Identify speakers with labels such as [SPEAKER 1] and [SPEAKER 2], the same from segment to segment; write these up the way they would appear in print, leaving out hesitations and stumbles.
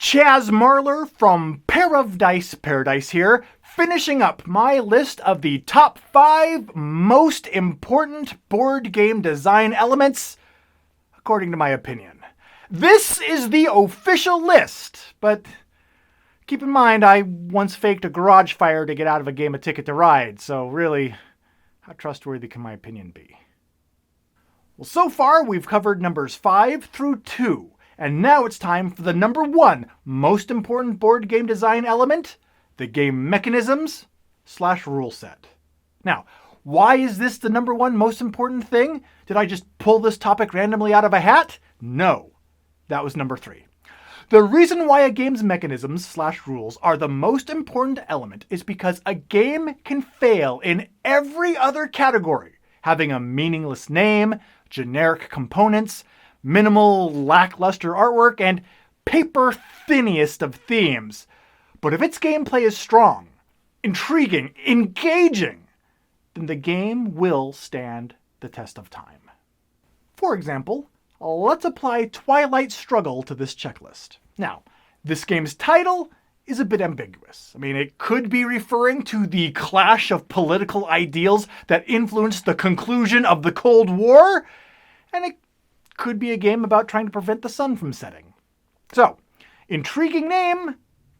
[SPEAKER 1] Chaz Marler from Pair of Dice Paradise here, finishing up my list of the top 5 most important board game design elements, according to my opinion. This is the official list, but keep in mind I once faked a garage fire to get out of a game of Ticket to Ride, so really, how trustworthy can my opinion be? Well, so far we've covered numbers 5 through 2. And now it's time for the number 1 most important board game design element, the game mechanisms/rule set. Now, why is this the number 1 most important thing? Did I just pull this topic randomly out of a hat? No, that was number 3. The reason why a game's mechanisms/rules are the most important element is because a game can fail in every other category, having a meaningless name, generic components, minimal, lackluster artwork, and paper thinniest of themes. But if its gameplay is strong, intriguing, engaging, then the game will stand the test of time. For example, let's apply Twilight Struggle to this checklist. Now, this game's title is a bit ambiguous. I mean, it could be referring to the clash of political ideals that influenced the conclusion of the Cold War, and it could be a game about trying to prevent the sun from setting. So, intriguing name,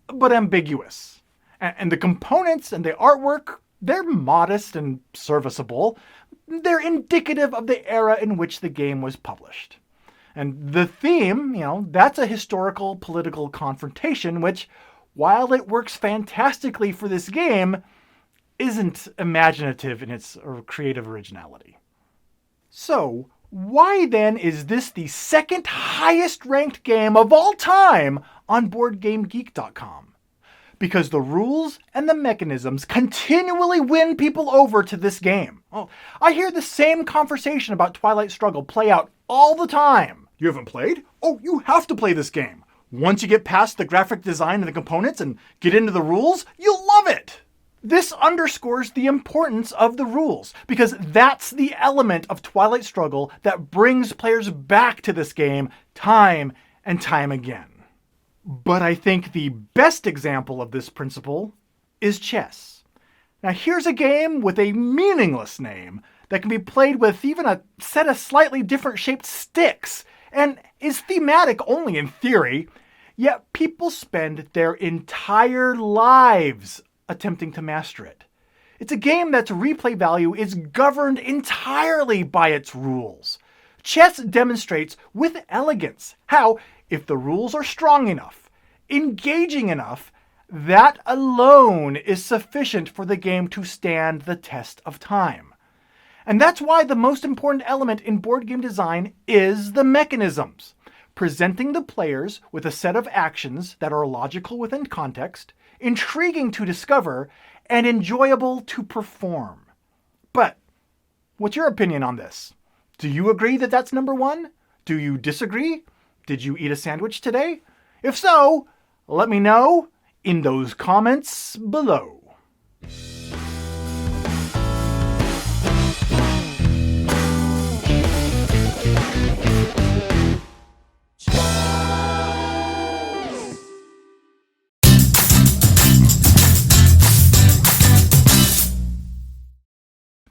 [SPEAKER 1] but ambiguous. And the components and the artwork, they're modest and serviceable. They're indicative of the era in which the game was published. And the theme, that's a historical political confrontation, which, while it works fantastically for this game, isn't imaginative in its creative originality. So, why then is this the second highest ranked game of all time on BoardGameGeek.com? Because the rules and the mechanisms continually win people over to this game. Oh, I hear the same conversation about Twilight Struggle play out all the time. You haven't played? Oh, you have to play this game. Once you get past the graphic design and the components and get into the rules, you'll love it. This underscores the importance of the rules, because that's the element of Twilight Struggle that brings players back to this game time and time again. But I think the best example of this principle is chess. Now here's a game with a meaningless name that can be played with even a set of slightly different shaped sticks, and is thematic only in theory, yet people spend their entire lives attempting to master it. It's a game that's replay value is governed entirely by its rules. Chess demonstrates with elegance how, if the rules are strong enough, engaging enough, that alone is sufficient for the game to stand the test of time. And that's why the most important element in board game design is the mechanisms, presenting the players with a set of actions that are logical within context, intriguing to discover, and enjoyable to perform. But what's your opinion on this? Do you agree that that's number 1? Do you disagree? Did you eat a sandwich today? If so, let me know in those comments below.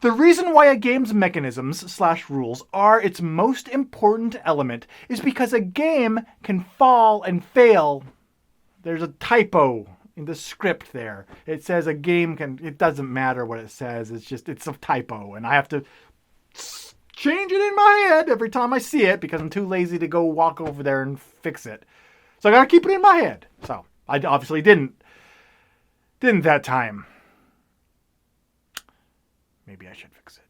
[SPEAKER 1] The reason why a game's mechanisms/rules are its most important element is because a game can fall and fail. There's a typo in the script there. It says a game can, it doesn't matter what it says, it's a typo, and I have to change it in my head every time I see it because I'm too lazy to go walk over there and fix it. So I gotta keep it in my head. So I obviously didn't that time. Maybe I should fix it.